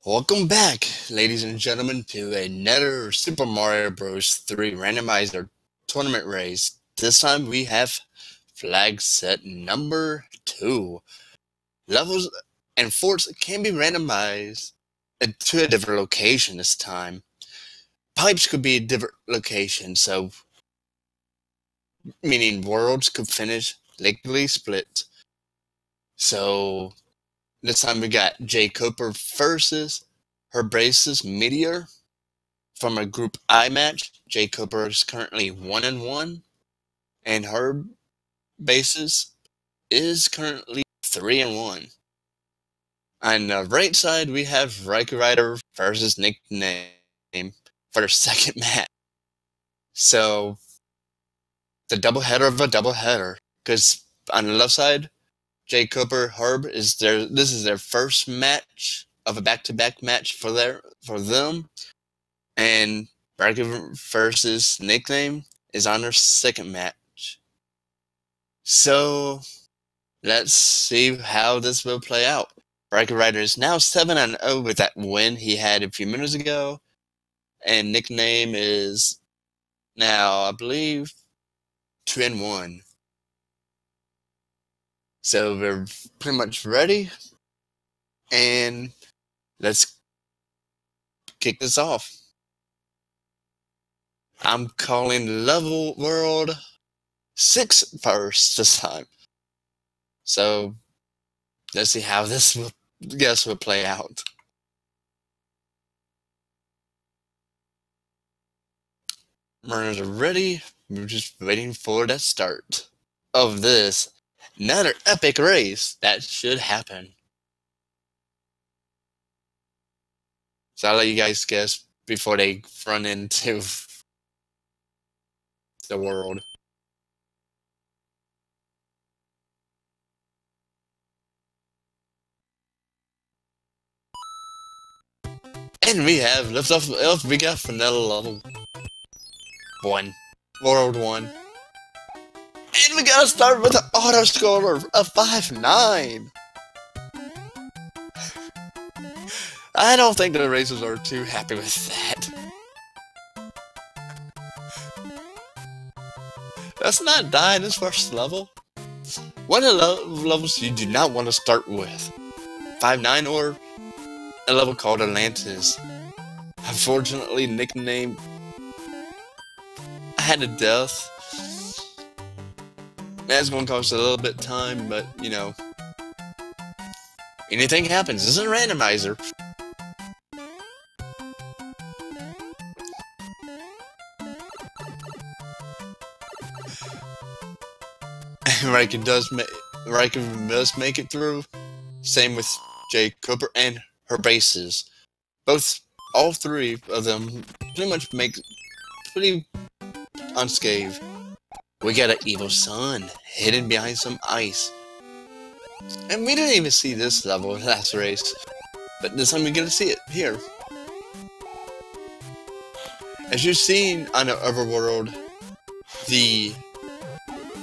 Welcome back, ladies and gentlemen, to another Super Mario Bros. 3 Randomizer Tournament race. This time we have flag set number 2. Levels and forts can be randomized to a different location this time. Pipes could be a different location, so meaning worlds could finish legally split. So this time we got jkoper versus Herbaceous Meteor. From a Group I match, jkoper is currently 1-1, and Herbaceous is currently 3-1. On the right side, we have raikourider versus Nickname for their second match. So, the doubleheader of a doubleheader, because on the left side, jkoper Herb is this is their first match of a back-to-back match for them, and Raikour versus Nickname is on their second match. So let's see how this will play out. Raikourider is now 7-0 with that win he had a few minutes ago, and Nickname is now, I believe, 2-1. So we're pretty much ready, and let's kick this off. I'm calling level world 6 first this time. So let's see how this will play out. Runners are ready. We're just waiting for the start of this. Another epic race that should happen. So I'll let you guys guess before they run into the world. And we have liftoff. We got vanilla level 1, world 1. And we gotta start with an auto scorer of 5-9. I don't think the racers are too happy with that. Let's not die in this first level. One of the levels you do not want to start with. 5-9 or a level called Atlantis. Unfortunately, Nickname had a death. That's going to cost a little bit of time, but you know, anything happens. This is a randomizer. Raikkonen does make it through. Same with jkoper and Herbaceous. All three of them pretty much make pretty unscathed. We got an evil sun hidden behind some ice. And we didn't even see this level last race. But this time we get to see it here. As you've seen on the overworld, the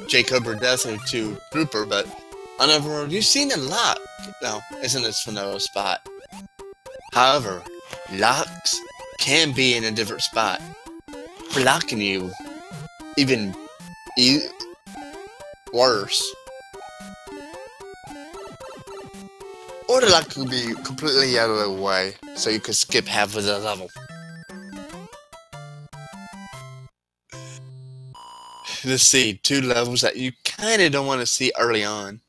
jkoper death to Grouper, but on overworld you've seen a lot. No, isn't this vanilla spot? However, locks can be in a different spot, blocking you even worse. Or the lock could be completely out of the way, so you could skip half of the level. Let's see, 2 levels that you kinda don't want to see early on.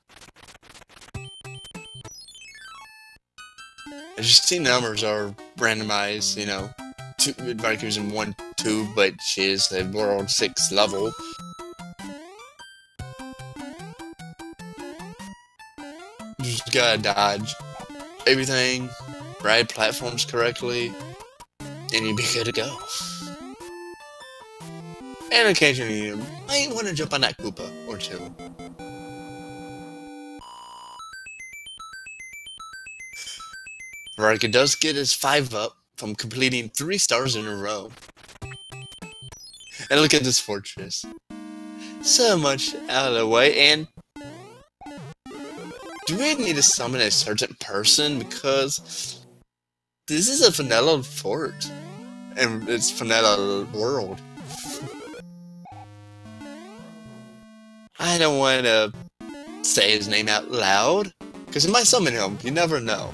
As you see, numbers are randomized, you know. Raikko's in 1-2, but she is a world 6 level. You just gotta dodge everything, ride platforms correctly, and you'll be good to go. And occasionally you might want to jump on that Koopa or 2. Raikkonen does get his 5 up from completing 3 stars in a row. And look at this fortress. So much out of the way, and do we need to summon a certain person? Because This is a vanilla fort. And it's vanilla world. I don't want to say his name out loud, because it might summon him. You never know.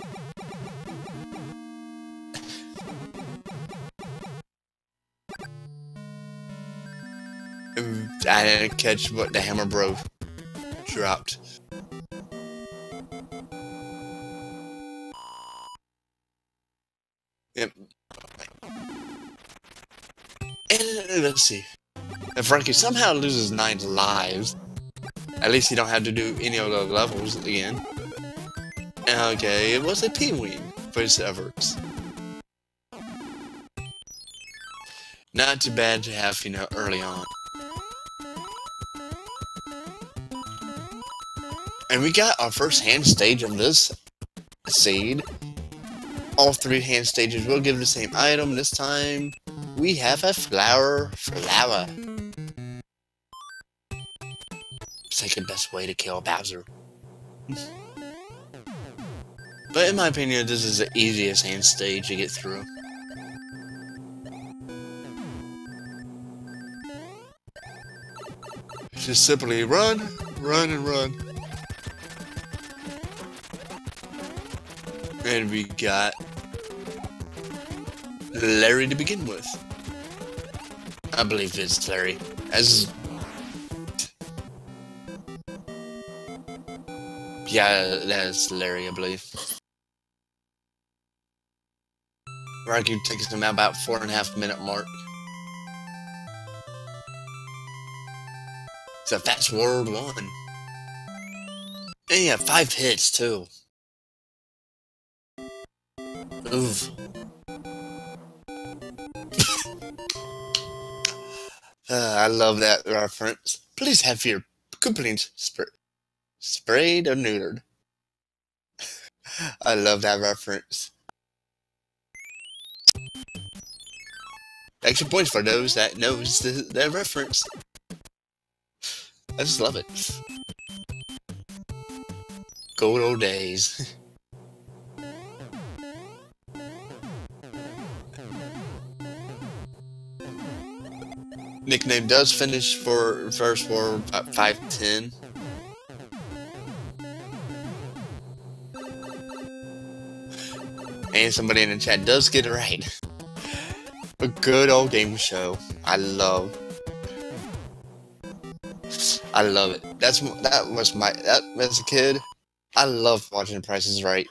I didn't catch what the hammer bro dropped. Yep. And let's see. If Frankie somehow loses 9 lives, at least you don't have to do any of the levels again. Okay, it was a P-Wing for his efforts. Not too bad to have, you know, early on. And we got our first hand stage of this seed. All 3 hand stages will give the same item. This time, we have a flower. It's like the best way to kill Bowser. But in my opinion, this is the easiest hand stage to get through. Just simply run, run, and run. And we got Larry to begin with. I believe it's Larry. Yeah, that's Larry, I believe. Raku takes him out about 4.5-minute mark. So that's World 1. And yeah, 5 hits too. Oof. I love that reference. Please have your complaints sprayed or neutered. I love that reference. Extra points for those that knows the reference. I just love it. Good old days. Nickname does finish for first world about 5'10". And somebody in the chat does get it right. A good old game show. I love it. That as a kid, I loved watching Price is Right.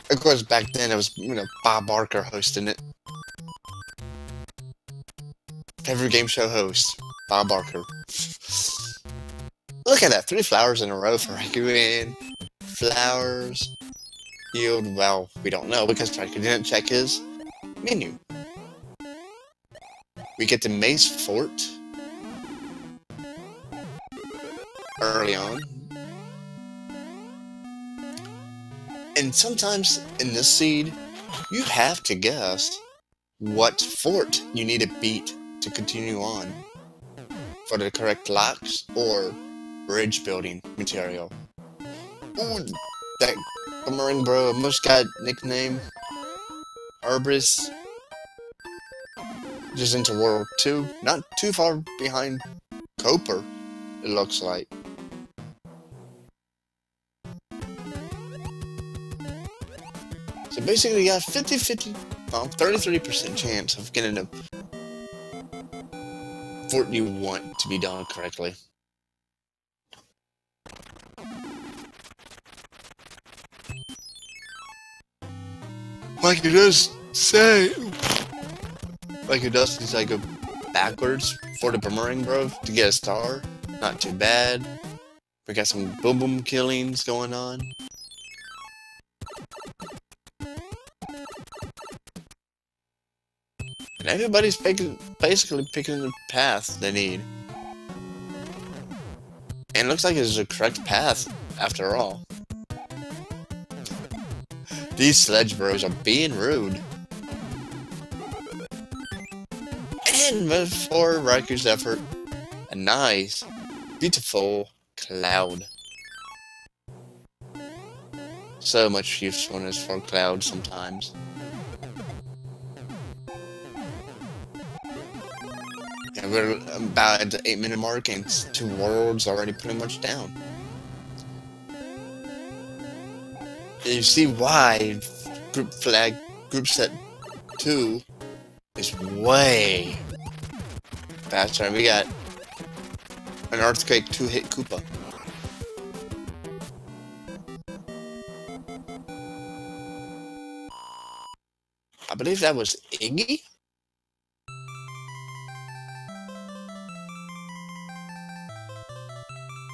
Of course, back then it was, you know, Bob Barker hosting it. Favorite game show host, Bob Barker. Look at that, 3 flowers in a row for Raku, and flowers yield, well, we don't know because Raku didn't check his menu. We get the Maze Fort early on. And sometimes in this seed, you have to guess what fort you need to beat to continue on for the correct locks or bridge building material. Ooh, that boomerang bro almost got nickname Herbaceous. Just into World 2, not too far behind jkoper, it looks like. So basically you got 50-50, 33% chance of getting a fort you want to be done correctly. Like it does say, like it does since I go backwards for the boomerang bro to get a star. Not too bad. We got some boom boom killings going on. And everybody's basically picking the path they need. And it looks like it's the correct path after all. These sledge bros are being rude. And for Raiku's effort, a nice, beautiful cloud. So much usefulness for Cloud sometimes. And we're about at the 8-minute mark and 2 worlds already pretty much down. And you see why group set 2 is way faster. And we got an Earthquake 2-hit Koopa. I believe that was Iggy?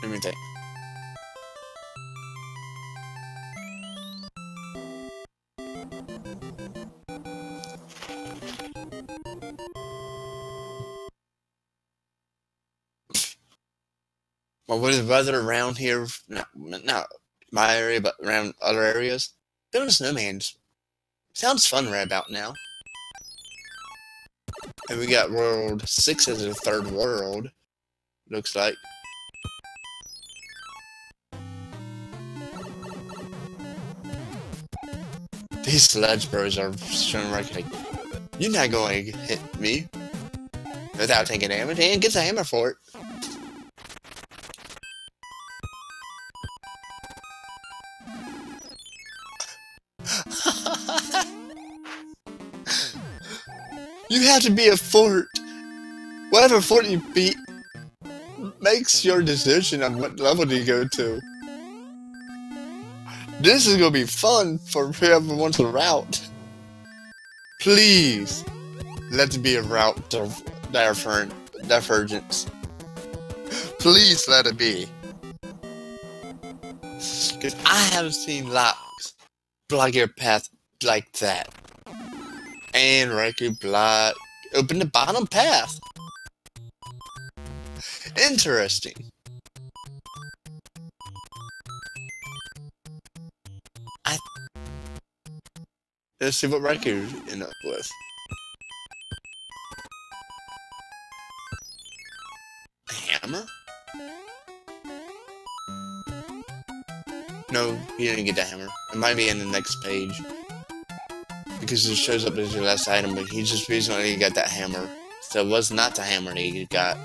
Let me think. Well, with the weather around here, not my area, but around other areas, building snowmans sounds fun right about now. And we got World 6 as the 3rd world, looks like. These Sludge Bros are showing like, you're not going to hit me without taking damage, and gets a hammer for it. You have to be a fort. Whatever fort you beat makes your decision on what level to go to. This is gonna be fun for whoever wants a route. Please, let it be a route divergence. Please let it be. Because I haven't seen locks block your path like that. And Raikou block open the bottom path. Interesting. Let's see what Raikou end up with. A hammer? No, he didn't get the hammer. It might be in the next page. Because it shows up as your last item, but he just recently got that hammer. So it was not the hammer that he got.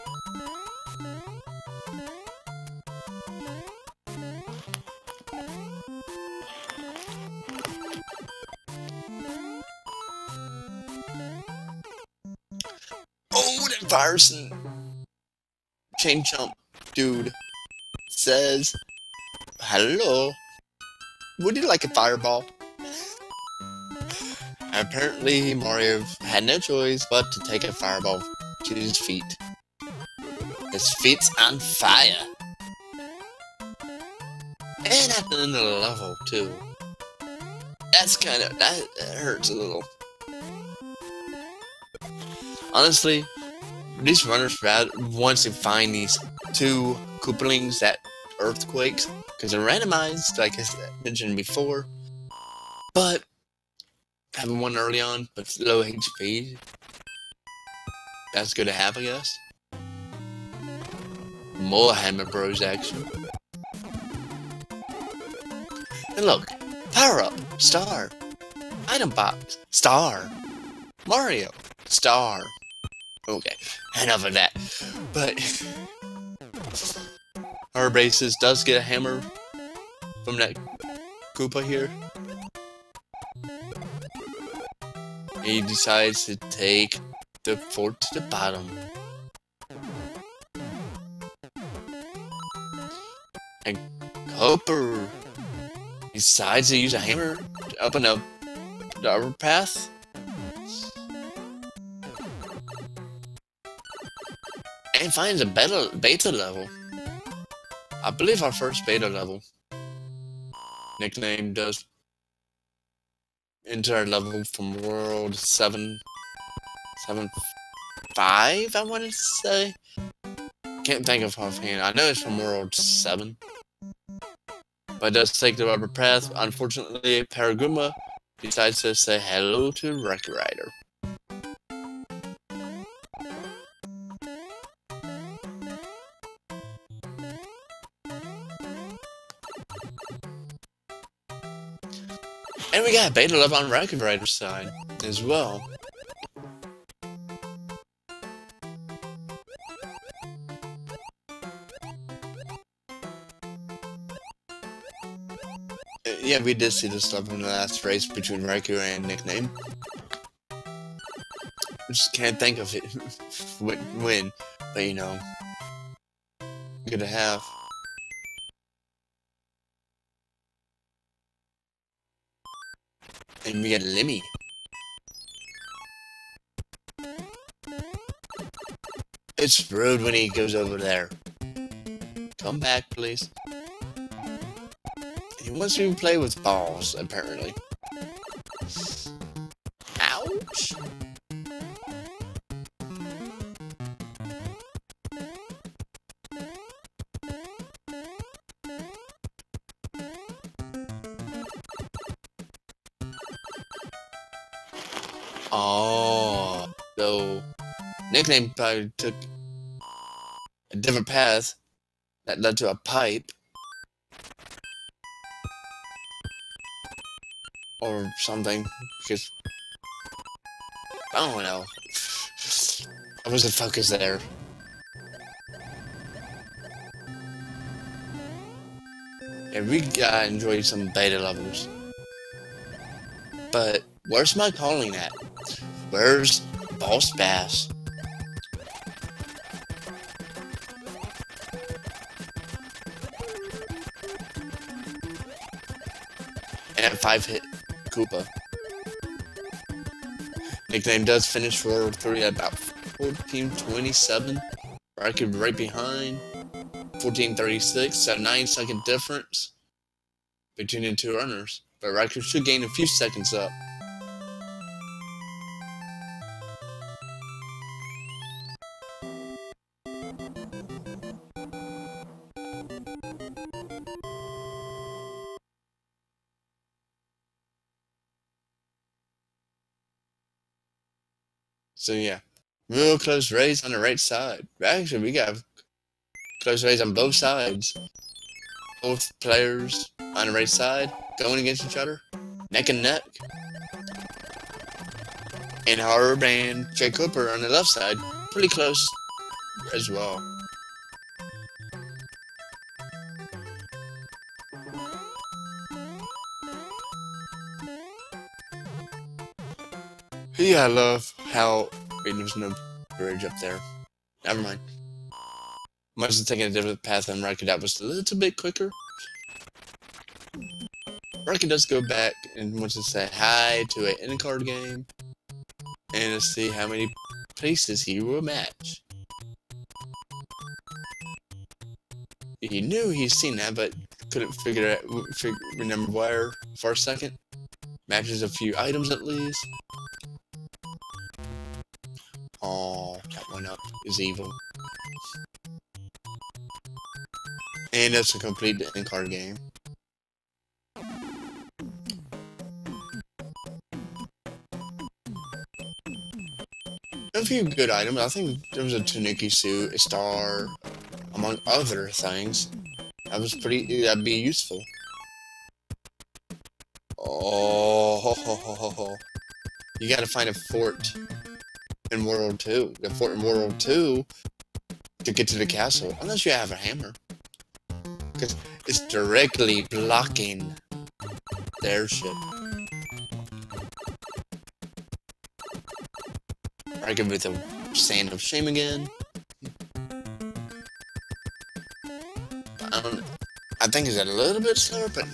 Oh, that virus and chain chump dude says, hello, would you like a fireball? Apparently, Mario had no choice but to take a fireball to his feet. His feet's on fire. And at the end of the level, too. That's that hurts a little. Honestly, these runners once they find these 2 Koopalings that earthquakes, because they're randomized, like I mentioned before. But having one early on, but low HP, that's good to have, I guess. More Hammer Bros action. And look, power up, star. Item box, star. Mario, star. Okay, enough of that. But Herbaceous does get a hammer from that Koopa here. He decides to take the fort to the bottom. And Koper decides to use a hammer to open up the upper path. And finds a beta level. I believe our first beta level. Nickname does enter our level from World 7.5, I want to say. Can't think of offhand. I know it's from World 7. But it does take the rubber path. Unfortunately, Paraguma decides to say hello to raikourider. And we got beta level on raikourider's side as well. Yeah, we did see this level in the last race between Raikou and Nickname. I just can't think of it when, but you know, good to have. And we got Lemmy. It's rude when he goes over there. Come back, please. He wants to play with balls, apparently. Ouch! Oh, so Nickname probably took a different path that led to a pipe. Or something, because I don't know. I wasn't focused there. Yeah, we gotta enjoy some beta levels. But where's my calling at? Where's Boss Bass? And 5-hit Koopa. Nickname does finish World 3 at about 14:27. Raikou right behind. 14:36, so 9-second difference between the two runners. But Raikou should gain a few seconds up. So yeah, real close race on the right side. Actually, we got close race on both sides. Both players on the right side going against each other, neck and neck. And Herb and jkoper on the left side, pretty close as well. Yeah, I love how... Wait, there's no bridge up there. Never mind. Must have taken a different path than Raikou. That was a little bit quicker. Raikou does go back and wants to say hi to an in-card game. And to see how many places he will match. He knew he'd seen that, but couldn't remember where for a second. Matches a few items at least. Oh, that one up is evil. And that's a complete in-card game. A few good items. I think there was a Tanuki suit, a star, among other things. That'd be useful. Oh, you gotta find a fort in World 2. The fort in World 2 to get to the castle, unless you have a hammer. Because it's directly blocking the airship. I give it the Sand of Shame again. I think it's a little bit slower, but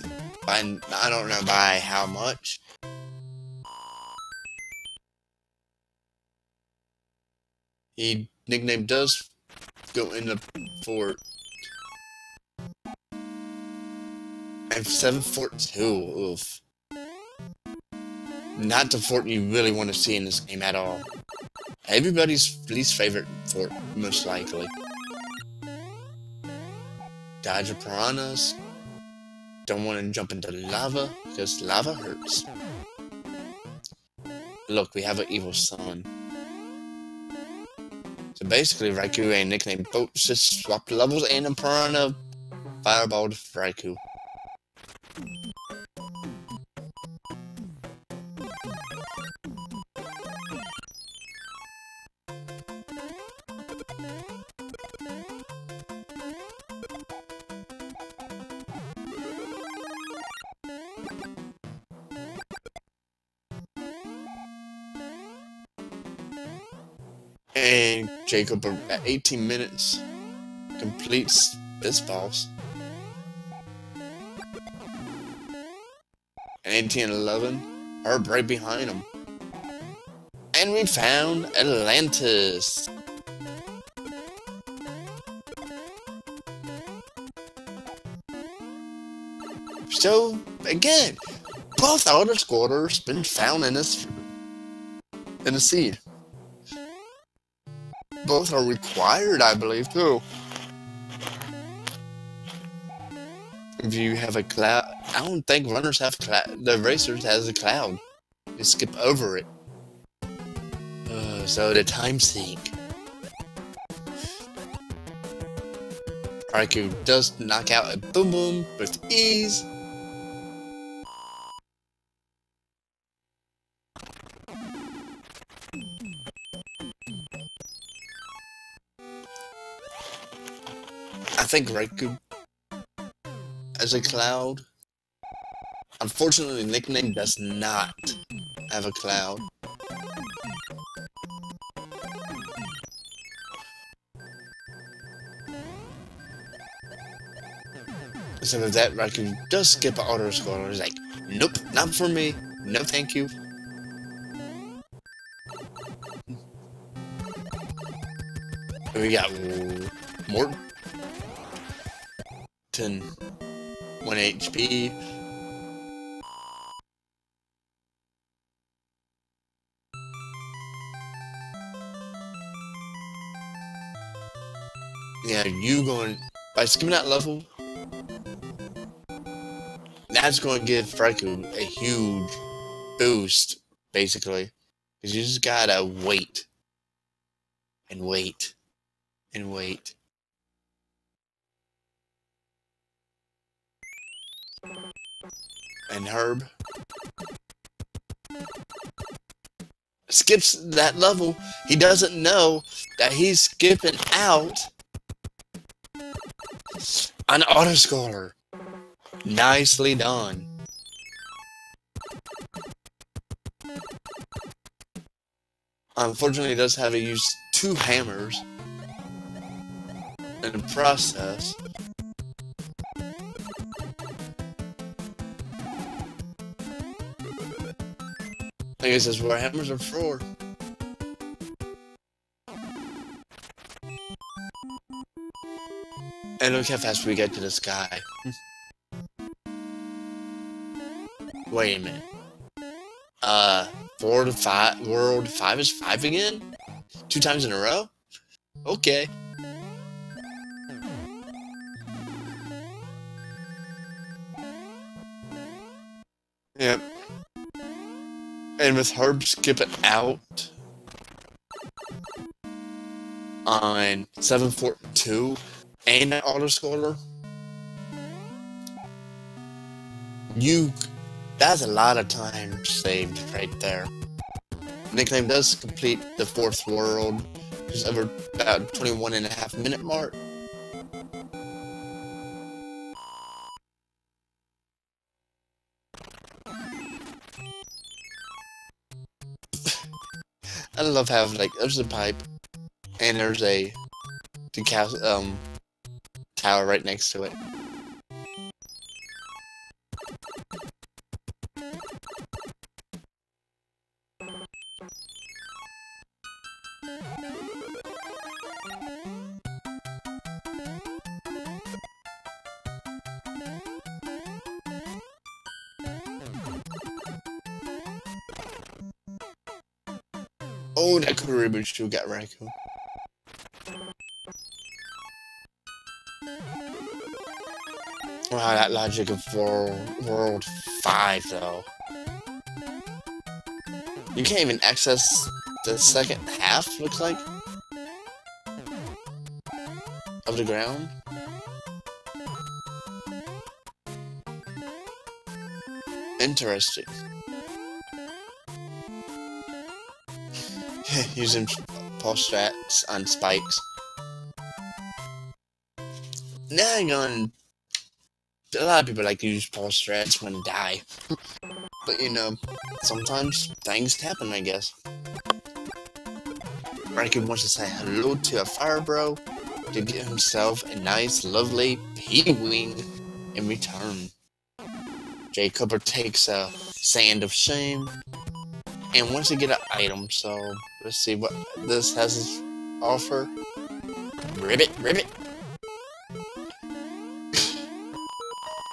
I don't know by how much. Nickname does go in the fort. And 7-4-2, oof. Not the fort you really want to see in this game at all. Everybody's least favorite fort, most likely. Dodge of piranhas. Don't want to jump into lava, because lava hurts. Look, we have an evil sun. So basically, Raikou and Nickname both just swapped levels, and a piranha fireballed Raikou. And Jacob, at 18 minutes, completes this boss. And 18 and 11, Herb right behind him. And we found Atlantis. So, again, both outer squatters been found in a seed. Both are required, I believe, too. If you have a cloud, I don't think runners have cloud. The racers has a cloud. You skip over it. So the time sink. Raikou does knock out a Boom Boom with ease. I think Raikou as a cloud. Unfortunately, the nickname does not have a cloud. So with that, Raikou does skip an auto score. He's like, nope, not for me. No, thank you. And we got Morton, 1 HP. Yeah, you going by skipping that level. That's going to give Raikou a huge boost, basically. Because you just gotta wait. And wait. And wait. And Herb skips that level. He doesn't know that he's skipping out an autoscaler. Nicely done. Unfortunately, he does have to use 2 hammers in the process. I guess that's what hammers are for. And look how fast we get to the sky. Wait a minute. World 5 is 5 again? 2 times in a row? Okay. Yep. And with Herb skipping out on 742 and an autoscaler, that's a lot of time saved right there. Nickname does complete the 4th world, just over about 21.5 minute mark. I love how like there's a pipe and there's a tower right next to it. Oh, that could have been still got Raikou. Wow, that logic of World 5, though. You can't even access the second half, looks like, of the ground. Interesting. Using pulse strats on spikes. Now a lot of people like to use pulse strats when they die. But you know, sometimes things happen, I guess. Raikou wants to say hello to a fire bro to get himself a nice, lovely P-wing in return. jkoper takes a sand of shame and wants to get an item, so let's see what this has to offer. Ribbit, ribbit!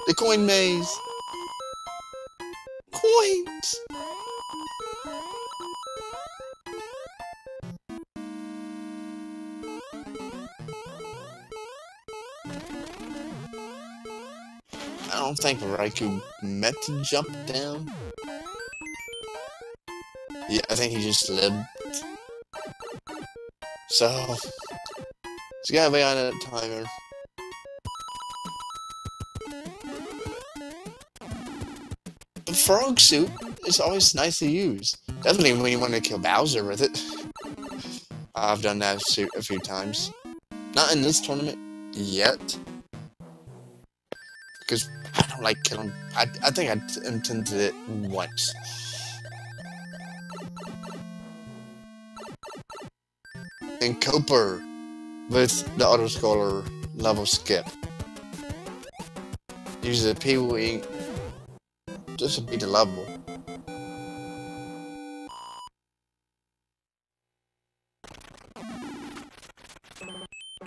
The coin maze! Coins! I don't think Raikou meant to jump down. Yeah, I think he just lived. So, he's gotta be on a timer. The frog suit is always nice to use. Definitely when you want to kill Bowser with it. I've done that suit a few times. Not in this tournament yet. Because I don't like killing. I think I intended it once. And Koper with the auto scroller level skip. Use the P-wing just to beat the level.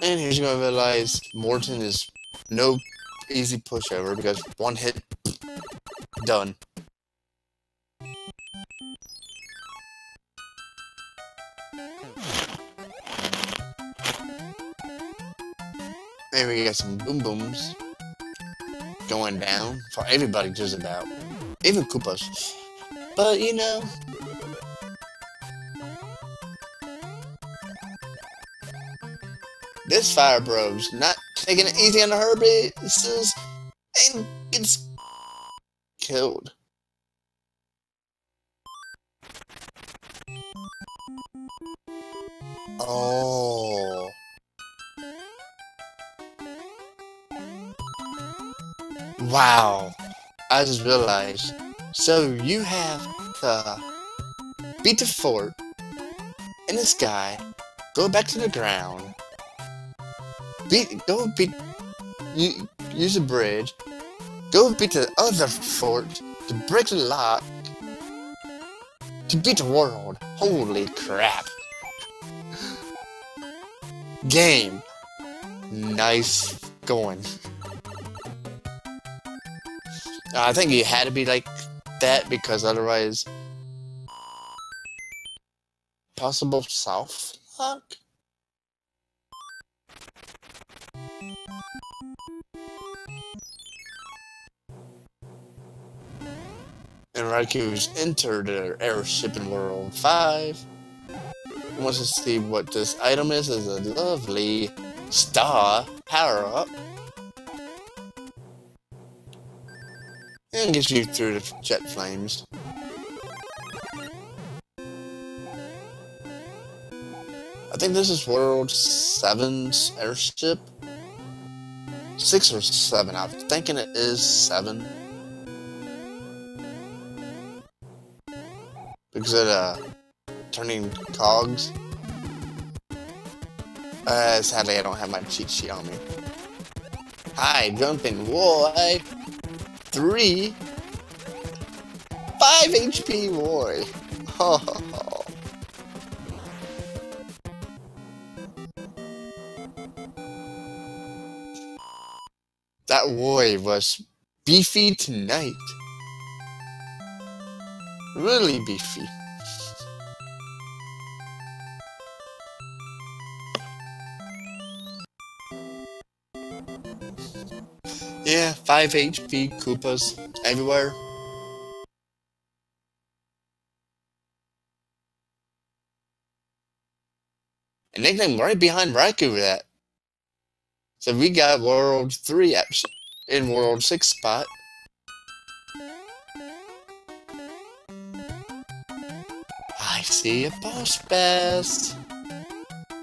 And here's gonna realize Morton is no easy pushover because one hit, done. Maybe we got some boom booms going down for everybody just about. Even Koopas. But you know, this fire bro's not taking it easy on the Herbaceous and gets killed. Oh. Wow. I just realized. So you have to beat the fort in the sky, go back to the ground, use a bridge, go beat the other fort to break the lock, to beat the world. Holy crap. Game. Nice going. I think you had to be like that because otherwise possible south lock? And Raikou's entered the airship in World 5. Wants to see what this item is a lovely star power-up. And gets you through the jet flames. I think this is World 7's airship. 6 or 7, I'm thinking it is 7. Because of the turning cogs. Sadly I don't have my cheat sheet on me. Hi, jumping boy! 3 5 HP boy. Oh. That boy was beefy tonight. Really beefy. Yeah, 5 HP Koopas everywhere. And nickname right behind Raikou with that. So we got World 3 in World 6 spot. I see a boss bass.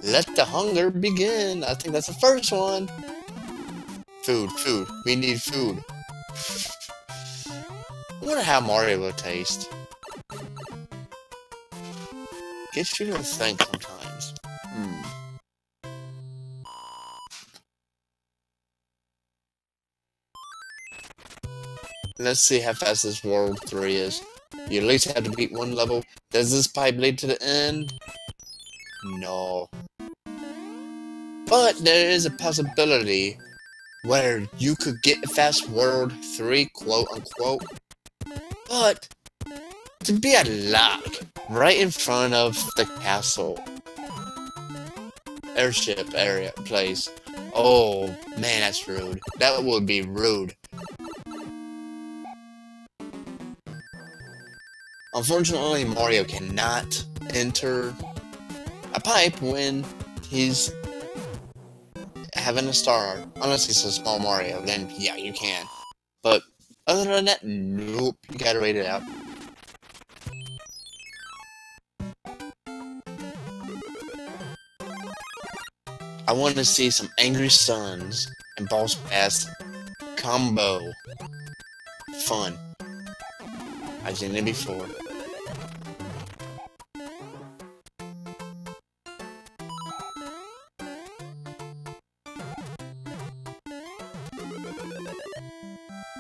Let the hunger begin. I think that's the first one. Food, food. We need food. I wonder how Mario will taste. Gets you to think sometimes. Let's see how fast this World 3 is. You at least have to beat one level. Does this pipe lead to the end? No. But there is a possibility where you could get past World 3, quote unquote. But to be a lock right in front of the castle. Airship area place. Oh man, that's rude. That would be rude. Unfortunately, Mario cannot enter a pipe when he's having a star. Unless he's a small Mario, then yeah, you can. But other than that, nope, you gotta wait it out. I want to see some Angry Suns and Boss Bass combo. Fun. I've seen it before.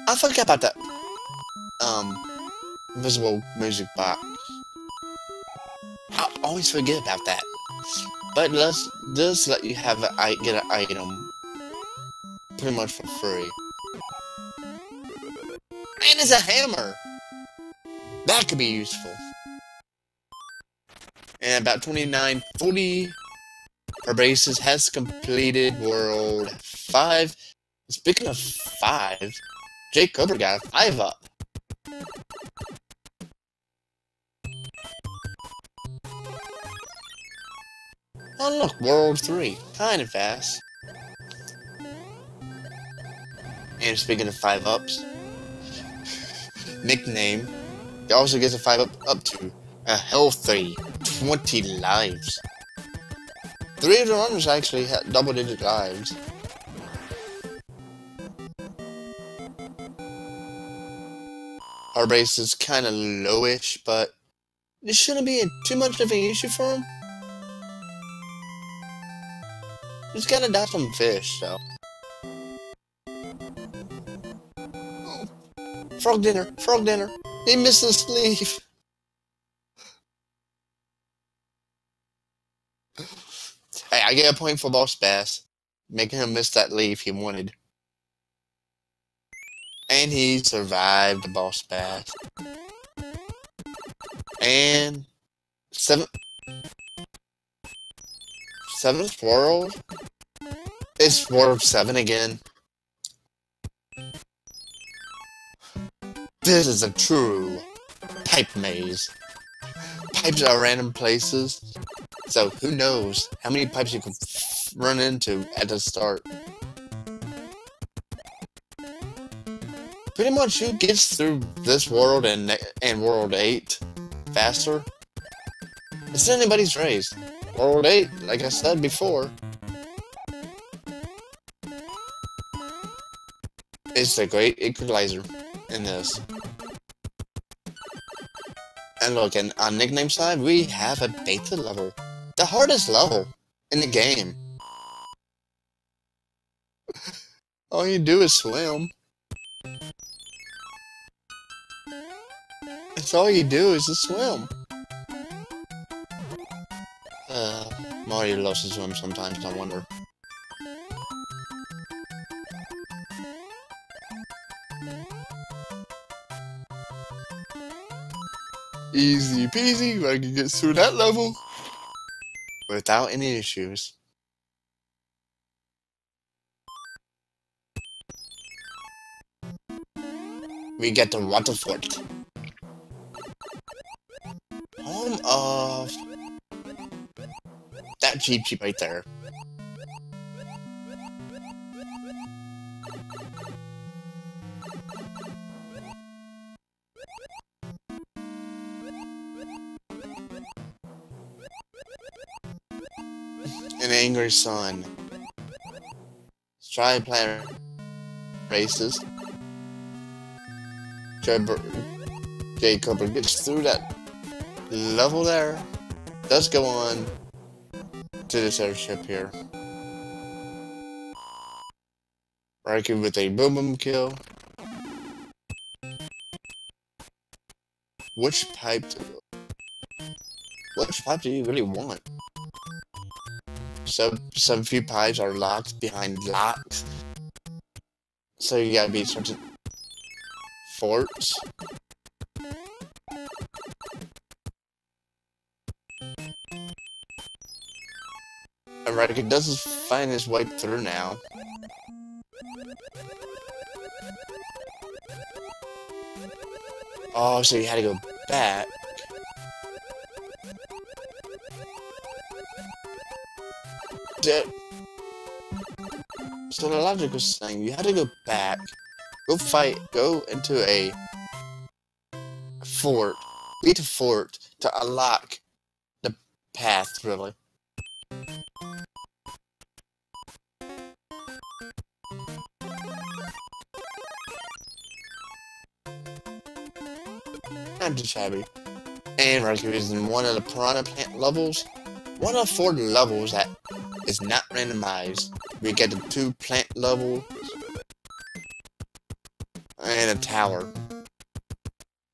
I forgot about that invisible music box. I always forget about that. But does let you have get an item pretty much for free. And it's a hammer! That could be useful. And about 2940, Herbaceous has completed World 5. Speaking of 5, jkoper got a 5 up. Oh look, World 3. Kinda fast. And speaking of 5 ups, nickname, he also gets a 5 up to a healthy 20 lives. 3 of the runners actually had double-digit lives. Our base is kinda lowish, but it shouldn't be too much of an issue for him. Just gotta dodge some fish, so. Oh. Frog dinner, frog dinner. He missed his leaf. Hey, I get a point for Boss Bass, making him miss that leaf he wanted. And he survived the Boss Bass. And seventh world? It's World 7 again. This is a true pipe maze. Pipes are random places, so who knows how many pipes you can run into at the start. Pretty much who gets through this world and World 8 faster, it's anybody's race. World 8, like I said before, is the great equalizer in this. And look, and on nickname side, we have a beta level. The hardest level in the game. All you do is swim. That's all you do is just swim. Mario loves to swim sometimes, I wonder. Easy peasy, I can get through that level without any issues. We get the water fort. Home of that Jeep right there. An angry sun. Let's try playing races. jkoper gets through that level there. Let's go on to this airship here. Raikou with a boom boom kill. which pipe do you really want? Some few pipes are locked behind locks, so you gotta be searching forts. Alright, it does find his way through now. Oh, so you had to go back. So the logic was saying you had to go back, go into a fort, beat a fort to unlock the path, really. I'm just happy. And Raikou is in one of the piranha plant levels. One of 4 levels that is not randomized. We get the 2 plant levels and a tower,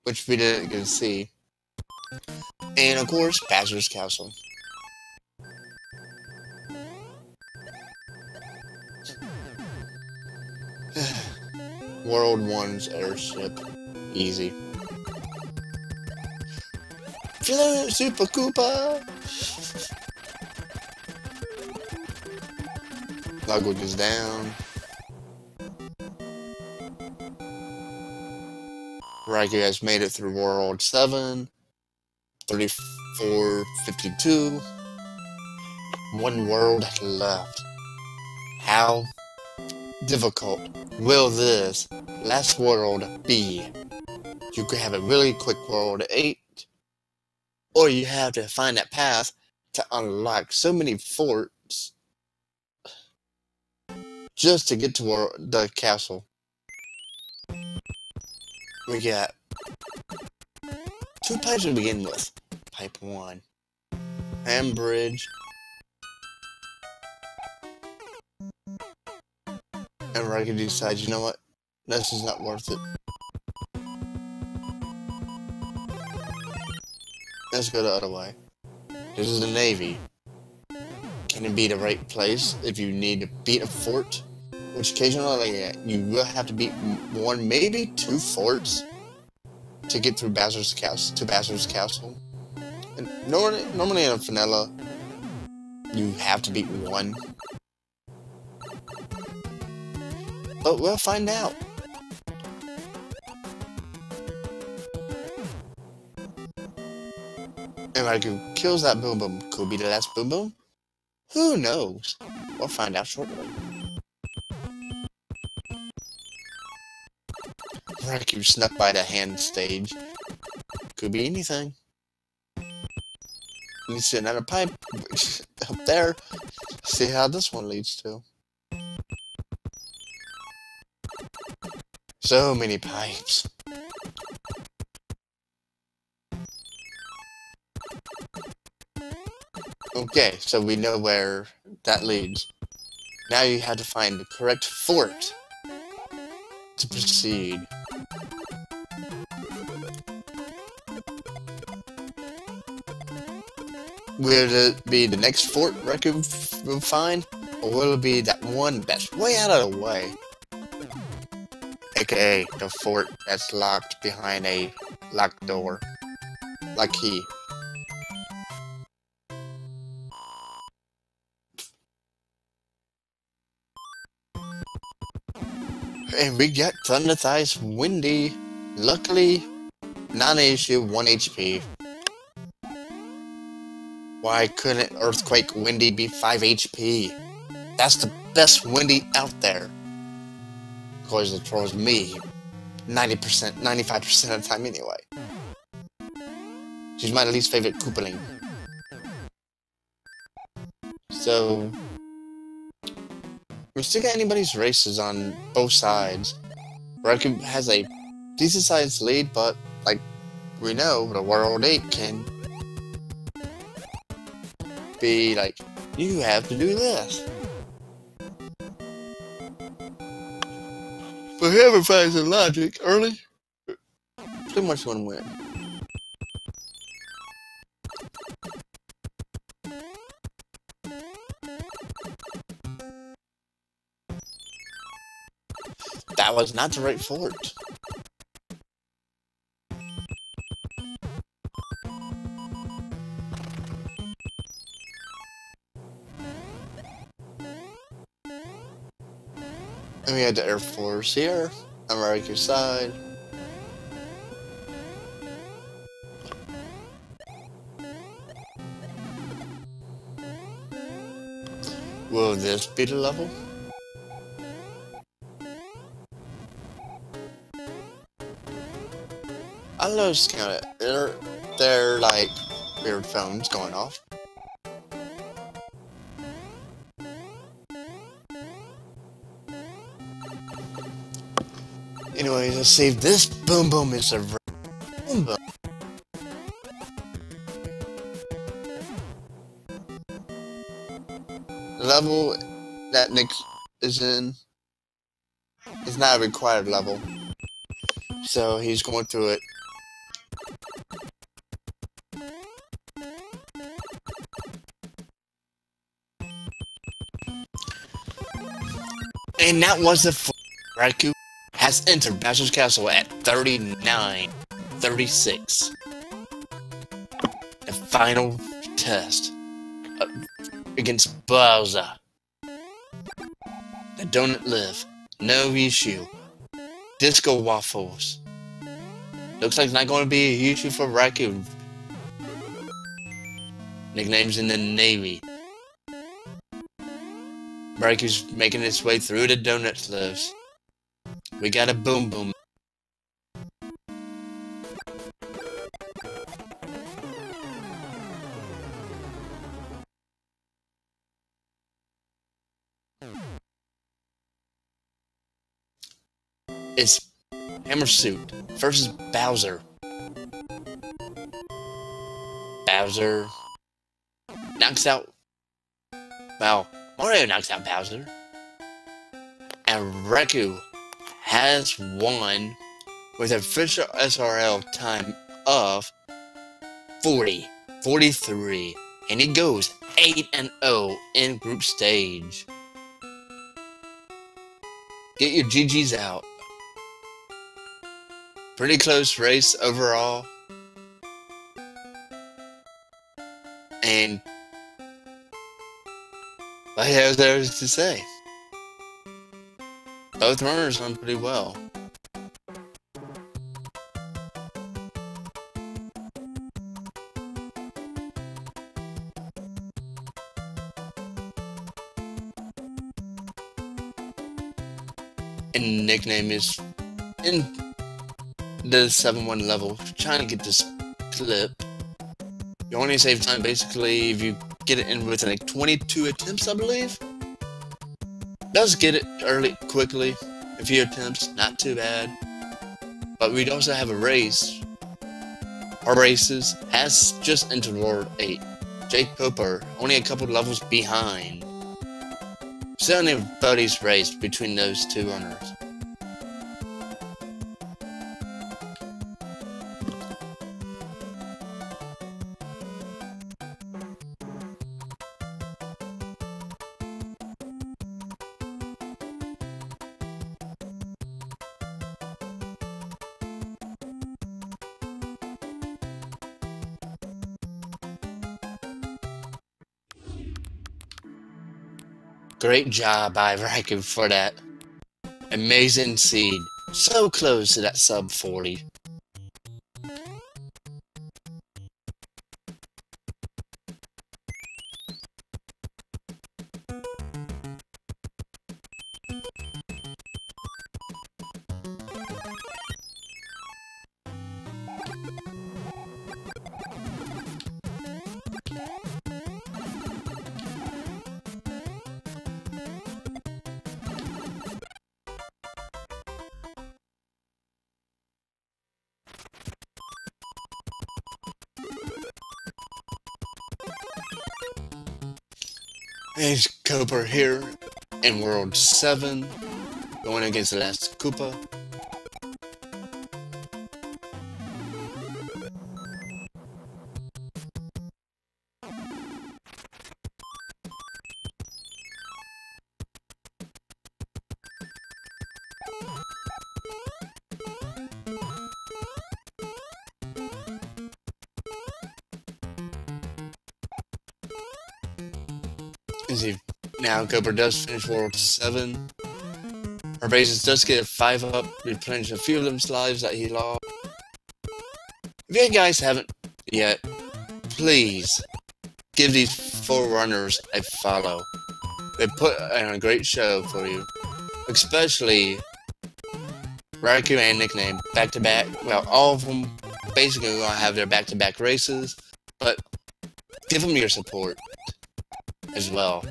which we didn't get to see. And of course, Bowser's Castle. World 1's airship. Easy. Hello, Super Koopa! Logwood goes down. Raikou has made it through World 7. 3452. 1 world left. How difficult will this last world be? You could have a really quick World 8. Or you have to find that path to unlock so many forts just to get to the castle. We got 2 pipes to begin with. Pipe 1. Ham bridge. And Raikou decides, you know what? This is not worth it. Let's go the other way. This is the Navy. Can it be the right place if you need to beat a fort? Which occasionally you will have to beat 1, maybe 2 forts to get through Bowser's Castle. And normally in a vanilla, you have to beat 1. But we'll find out. And Raikou kills that Boom Boom. Could be the last Boom Boom? Who knows? We'll find out shortly. Raikou snuck by the hand stage. Could be anything. You see another pipe up there. See how this one leads to. So many pipes. Okay, so we know where that leads. Now you have to find the correct fort to proceed. Will it be the next fort Raikou will find? Or will it be that one that's way out of the way? AKA the fort that's locked behind a locked door. Like key. And we got Thunder Thighs Windy. Luckily, non-issue, 1 HP. Why couldn't Earthquake Windy be 5 HP? That's the best Windy out there. Of course, it trolls me 90%, 95% of the time anyway. She's my least favorite Koopaling. So, we still got anybody's races on both sides. Raikou has a decent sized lead, but like we know, the World 8 can be like, you have to do this. But whoever finds the logic early, pretty much gonna win. That was not the right fort. And we had the Air Force here, American side. Will this be the level? I know it's kind of they're like weird phones going off. Anyways, let's see if this boom boom is a boom boom. The level that Nick is in is not a required level, so he's going through it. And that was the Raikou has entered Bowser's Castle at 39-36. The final test against Bowser. The Donut Live. No issue. Disco Waffles. Looks like it's not going to be an issue for Raikou. Nicknames in the Navy. Raikou's making its way through the Donut Lives. We got a boom boom. It's Hammer Suit versus Bowser. Bowser knocks out. Well, Mario knocks out Bowser. And Raikou has won with an official SRL time of 43, and he goes 8-0 in group stage. Get your GGs out. Pretty close race overall. And what else there is to say? Both runners done pretty well. And nickname is in the 7-1 level, trying to get this clip. You only save time basically if you get it in within like 22 attempts, I believe. Does get it early, quickly. A few attempts, not too bad. But we'd also have a race. Herbaceous has just entered World 8. jkoper, only a couple levels behind. So anybody's race between those two runners. Great job by Raikou for that amazing seed. So close to that sub 40. There's Koopa here in World 7, going against the last Koopa. As he now Koper does finish World 7. Herbaceous does get a 5-up, replenish a few of those lives that he lost. If you guys haven't yet, please give these 4 runners a follow. They put on a great show for you. Especially Raikou and Nickname back-to-back. Well, all of them basically going to have their back-to-back races, but give them your support as well.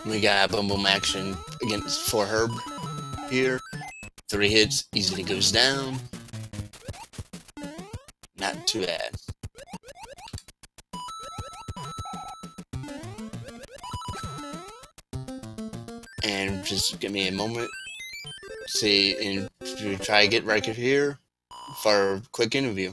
We got boom boom action against for Herb here. 3 hits, easily goes down. Not too bad. And just give me a moment. See, and we try to get Raikou here for a quick interview.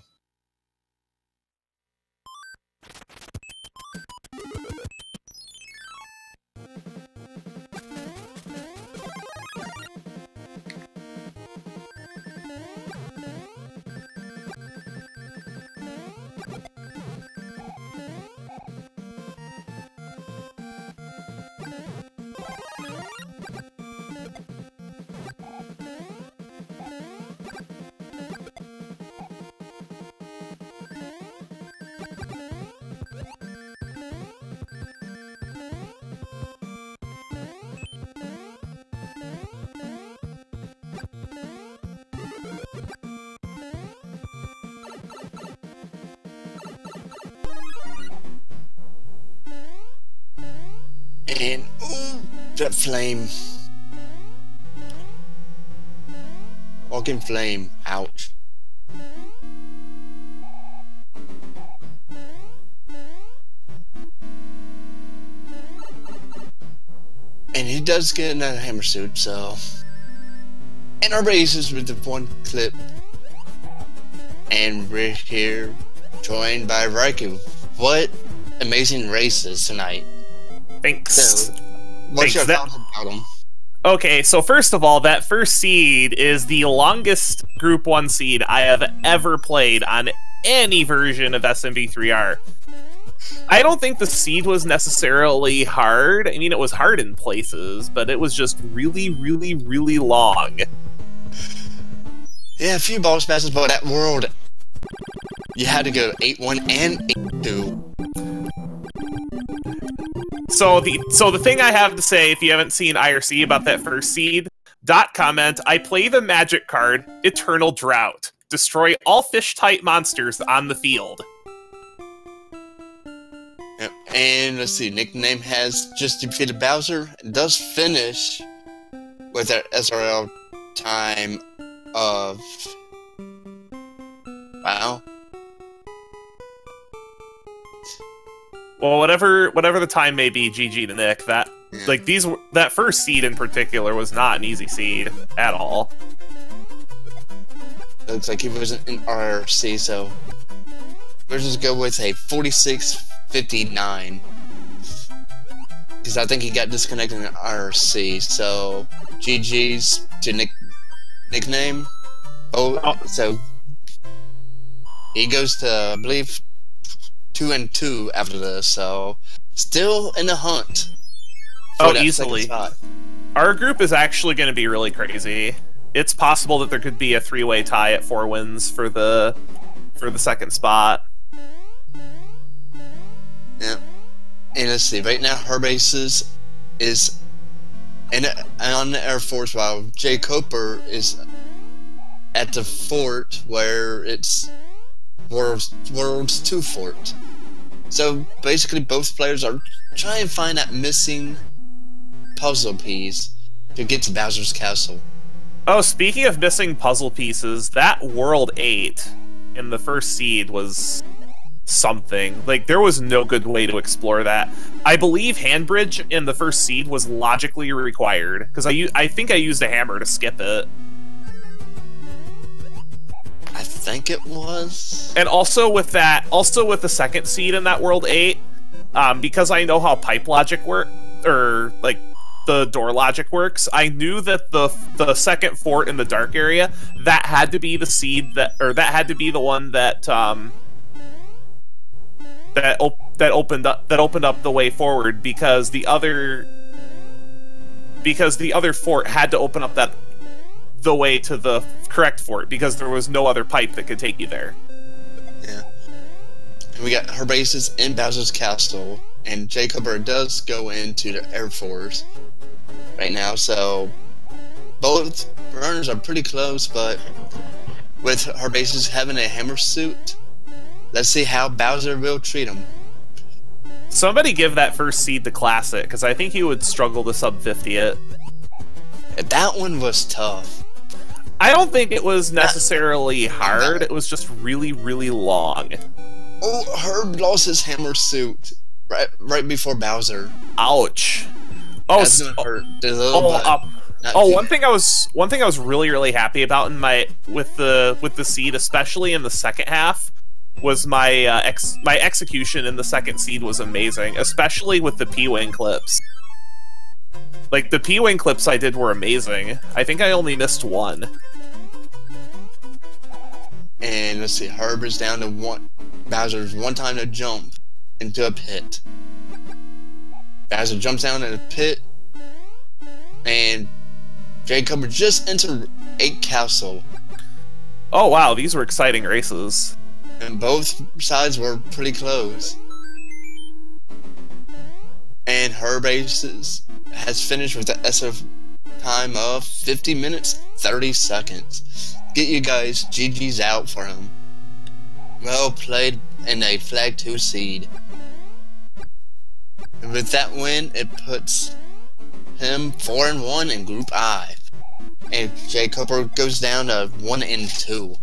And, ooh, that flame. Walking flame, ouch. And he does get another hammer suit, so. And Herbaceous with the 1 clip. And we're here, joined by Raikou. What amazing races tonight. Thanks. So, what's your thoughts about them? Okay, so first of all, that first seed is the longest Group 1 seed I have ever played on any version of SMB3R. I don't think the seed was necessarily hard. I mean, it was hard in places, but it was just really, really, really long. Yeah, a few boss passes, but that world, you had to go 8-1 and 8-2. So the thing I have to say, if you haven't seen IRC about that first seed, comment, I play the magic card, Eternal Drought. Destroy all fish-type monsters on the field. Yep. And let's see, Nickname has just defeated Bowser, and does finish with an SRL time of... Wow. Well, whatever the time may be, GG to Nick. That that first seed in particular was not an easy seed at all. Looks like he wasn't in RRC, so we'll just go with a 46-59. Because I think he got disconnected in RRC, so GG's to Nickname. Oh, so he goes to, I believe, 2-2 after this, so still in the hunt. Oh, easily. Our group is actually going to be really crazy. It's possible that there could be a 3-way tie at 4 wins for the second spot. Yeah, and let's see. Right now, Herbaceous is on the Air Force, while jkoper is at the fort where it's World's 2 fort. So basically, both players are trying to find that missing puzzle piece to get to Bowser's castle. Oh, speaking of missing puzzle pieces, that World 8 in the first seed was something. Like, there was no good way to explore that. I believe Handbridge in the first seed was logically required, because I think I used a hammer to skip it. think it was. And also with the second seed in that World 8, because I know how pipe logic work, or like the door logic works, I knew that the second fort in the dark area, that had to be the seed that had to be the one that that opened up the way forward, because the other fort had to open up the way to the correct fort, because there was no other pipe that could take you there. Yeah. And we got Herbaceous in Bowser's Castle, and jkoper does go into the Air Force right now, so both runners are pretty close, but with Herbaceous having a hammer suit, let's see how Bowser will treat him. Somebody give that first seed to Classic, because I think he would struggle to sub 50 it. That one was tough. I don't think it was necessarily hard, it was just really, really long. Oh, Herb lost his hammer suit right before Bowser. Ouch. Oh, that's gonna hurt. One thing I was really, really happy about with the seed, especially in the second half, was my execution in the second seed was amazing, especially with the P-Wing clips. Like, the P-Wing clips I did were amazing. I think I only missed one. And let's see, Herb is down to one. Bowser's one time to jump into a pit. Bowser jumps down in a pit, and jkoper just entered 8 Castle. Oh wow, these were exciting races. And both sides were pretty close. And Herbaceous has finished with the SF time of 50 minutes, 30 seconds. Get you guys GG's out for him. Well played in a Flag 2 seed. And with that win, it puts him 4-1 in Group I. And jkoper goes down to 1-2.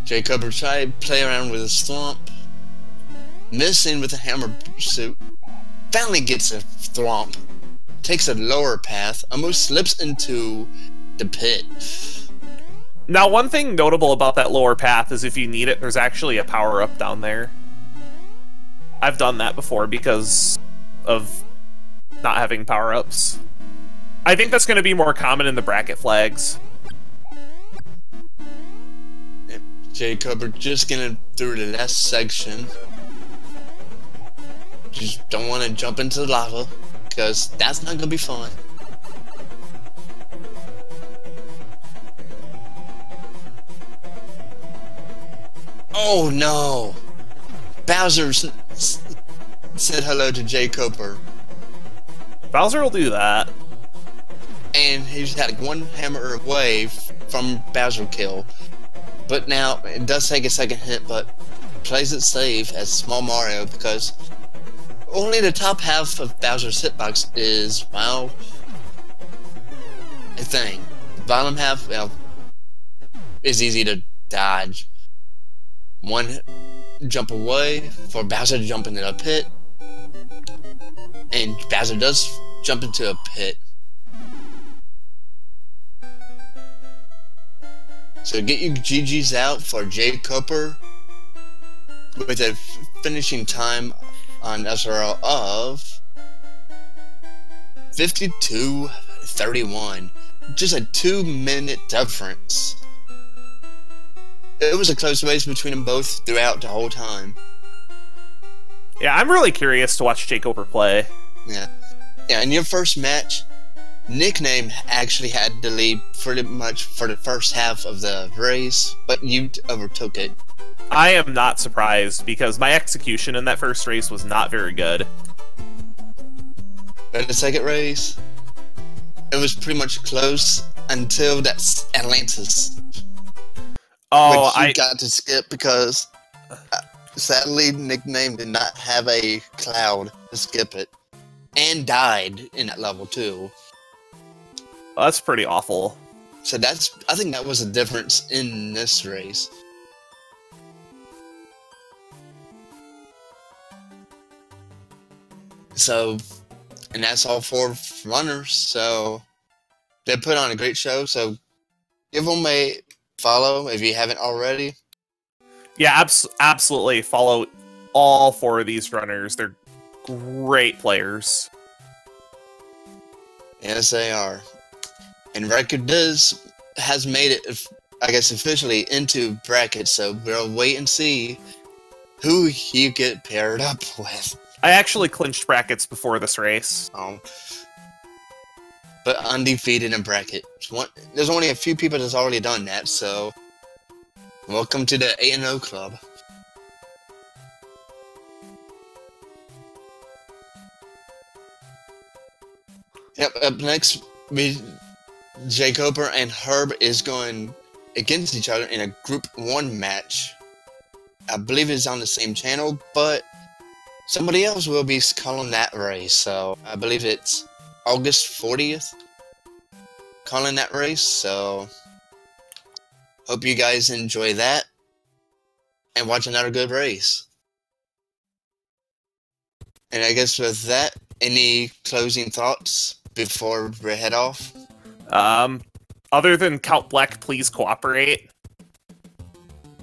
jkoper tried to play around with a Thwomp, missing with a hammer suit. Finally gets a Thwomp, takes a lower path, almost slips into the pit. Now, one thing notable about that lower path is if you need it, there's actually a power-up down there. I've done that before because of not having power-ups. I think that's going to be more common in the bracket flags. jkoper just gonna through the last section. Just don't want to jump into the lava, because that's not gonna be fun. Oh no! Bowser said hello to jkoper. Bowser will do that. And he's had one hammer away from Bowser kill. But now, it does take a second hit, but plays it safe as Small Mario, because only the top half of Bowser's hitbox is, well, a thing. The bottom half, well, is easy to dodge. One jump away for Bowser to jump into a pit, and Bowser does jump into a pit. So get you GG's out for jkoper with a finishing time on SRL of 52:31. Just a 2-minute difference. It was a close race between them both throughout the whole time. Yeah, I'm really curious to watch jkoper play. Yeah, in your first match, Nickname actually had the lead pretty much for the first half of the race, but you overtook it. I am not surprised, because my execution in that first race was not very good. But the second race, it was pretty much close until that Atlantis. Oh, which you got to skip because, sadly, Nickname did not have a cloud to skip it. And died in that level, too. Well, that's pretty awful. So I think that was a difference in this race. So, and that's all 4 runners, so They put on a great show, so give them a follow if you haven't already. Yeah, absolutely. Follow all 4 of these runners. They're great players. Yes, they are. And raikourider has made it, I guess, officially into brackets, so we'll wait and see who you get paired up with. I actually clinched brackets before this race. But undefeated in bracket. There's only a few people that's already done that, so welcome to the 8-0 club. Yep, up next, jkoper and Herb is going against each other in a Group 1 match. I believe it's on the same channel, but somebody else will be calling that race, so I believe it's August 40th calling that race, so hope you guys enjoy that and watch another good race. And I guess with that, any closing thoughts before we head off? Other than Count Black, please cooperate.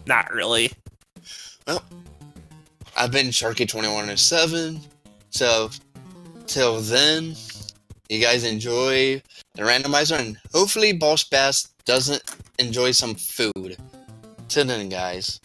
Not really. Well, I've been Sharky2107, so till then, you guys enjoy the randomizer, and hopefully Boss Bass doesn't enjoy some food. Till then, guys.